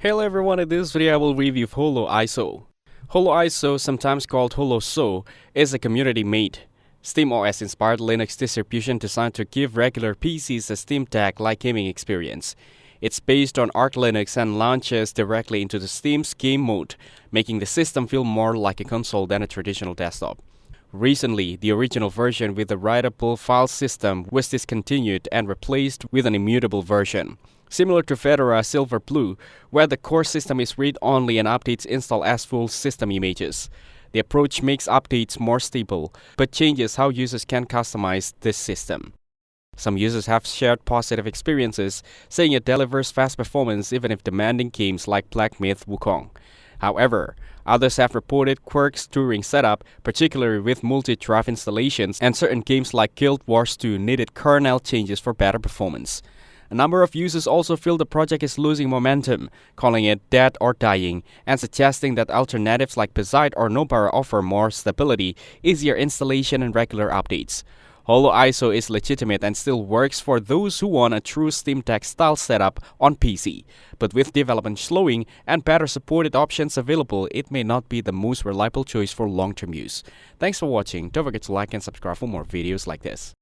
Hello everyone, in this video I will review HoloISO. HoloISO, sometimes called HoloISO, is a community-made, SteamOS-inspired Linux distribution designed to give regular PCs a Steam Deck-like gaming experience. It's based on Arch Linux and launches directly into the Steam's game mode, making the system feel more like a console than a traditional desktop. Recently, the original version with the writable file system was discontinued and replaced with an immutable version, similar to Fedora Silverblue, where the core system is read-only and updates install as full system images. The approach makes updates more stable, but changes how users can customize this system. Some users have shared positive experiences, saying it delivers fast performance even if demanding games like Black Myth Wukong. However, others have reported quirks during setup, particularly with multi-drive installations, and certain games like Guild Wars 2 needed kernel changes for better performance. A number of users also feel the project is losing momentum, calling it dead or dying, and suggesting that alternatives like Beside or Nobara offer more stability, easier installation, and regular updates. HoloISO is legitimate and still works for those who want a true Steam Deck-style setup on PC. But with development slowing and better supported options available, it may not be the most reliable choice for long-term use. Thanks for watching. Don't forget to like and subscribe for more videos like this.